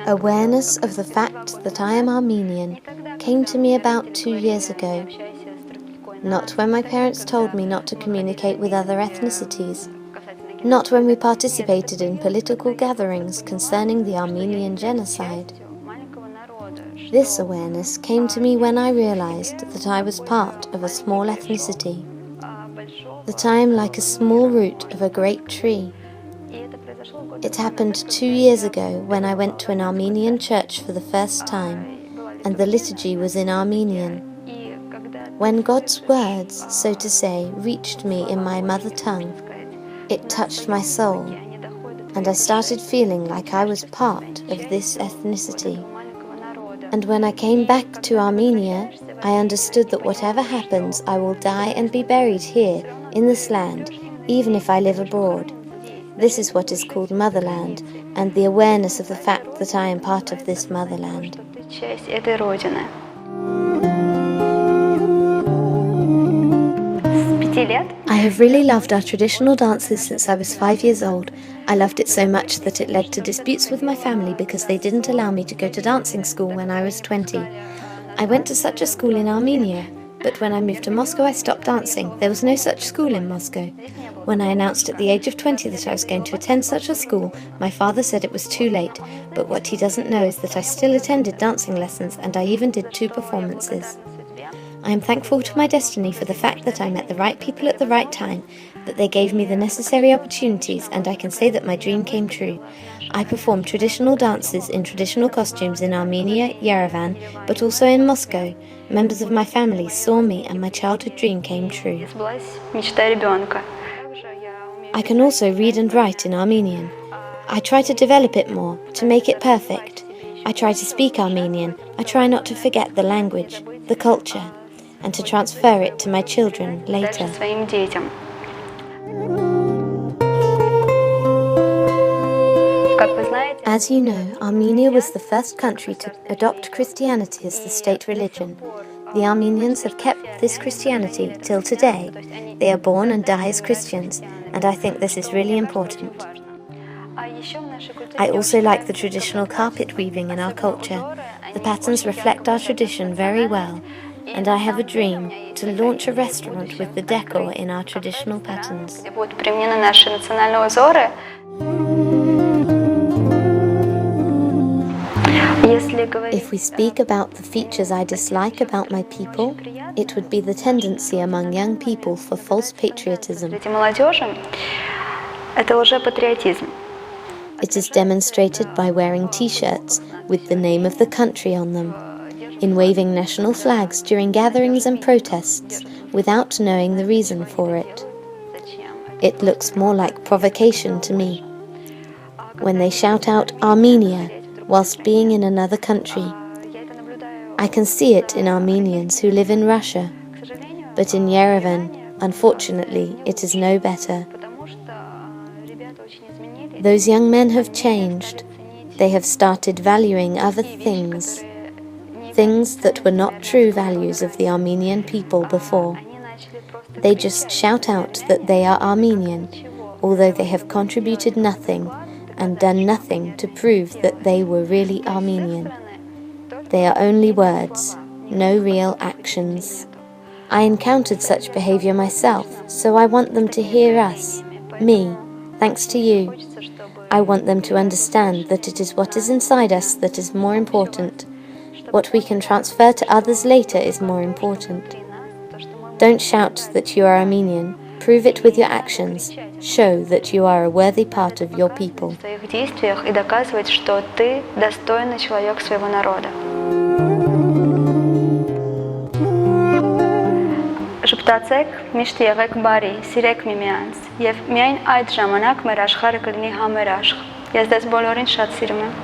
Awareness of the fact that I am Armenian came to me about 2 years ago. Not when my parents told me not to communicate with other ethnicities. Not when we participated in political gatherings concerning the Armenian Genocide. This awareness came to me when I realized that I was part of a small ethnicity, that I am like a small root of a great tree. It happened 2 years ago when I went to an Armenian church for the first time, and the liturgy was in Armenian. When God's words, so to say, reached me in my mother tongue, it touched my soul, and I started feeling like I was part of this ethnicity. And when I came back to Armenia, I understood that whatever happens, I will die and be buried here, in this land, even if I live abroad. This is what is called motherland, and the awareness of the fact that I am part of this motherland. I have really loved our traditional dances since I was 5 years old. I loved it so much that it led to disputes with my family because they didn't allow me to go to dancing school when I was 20. I went to such a school in Armenia, but when I moved to Moscow I stopped dancing. There was no such school in Moscow. When I announced at the age of 20 that I was going to attend such a school, my father said it was too late, but what he doesn't know is that I still attended dancing lessons and I even did 2 performances. I am thankful to my destiny for the fact that I met the right people at the right time, that they gave me the necessary opportunities, and I can say that my dream came true. I performed traditional dances in traditional costumes in Armenia, Yerevan, but also in Moscow. Members of my family saw me and my childhood dream came true. I can also read and write in Armenian. I try to develop it more, to make it perfect. I try to speak Armenian. I try not to forget the language, the culture, and to transfer it to my children later. As you know, Armenia was the first country to adopt Christianity as the state religion. The Armenians have kept this Christianity till today. They are born and die as Christians, and I think this is really important. I also like the traditional carpet weaving in our culture. The patterns reflect our tradition very well. And I have a dream to launch a restaurant with the decor in our traditional patterns. If we speak about the features I dislike about my people, it would be the tendency among young people for false patriotism. It is demonstrated by wearing T-shirts with the name of the country on them, in waving national flags during gatherings and protests without knowing the reason for it. It looks more like provocation to me. When they shout out Armenia whilst being in another country, I can see it in Armenians who live in Russia, but in Yerevan, unfortunately, it is no better. Those young men have changed. They have started valuing other things that were not true values of the Armenian people before. They just shout out that they are Armenian, although they have contributed nothing and done nothing to prove that they were really Armenian. They are only words, no real actions. I encountered such behavior myself, so I want them to hear us, me, thanks to you. I want them to understand that it is what is inside us that is more important. What we can transfer to others later is more important. Don't shout that you are Armenian. Prove it with your actions. Show that you are a worthy part of your people. Ժպտացեք, միշտ եղեք բարի, սիրեք միմյանց, եւ միայն այդ ժամանակ մեր աշխարհը կլինի համերաշխ։ Ես դες բոլորին շատ սիրում եմ։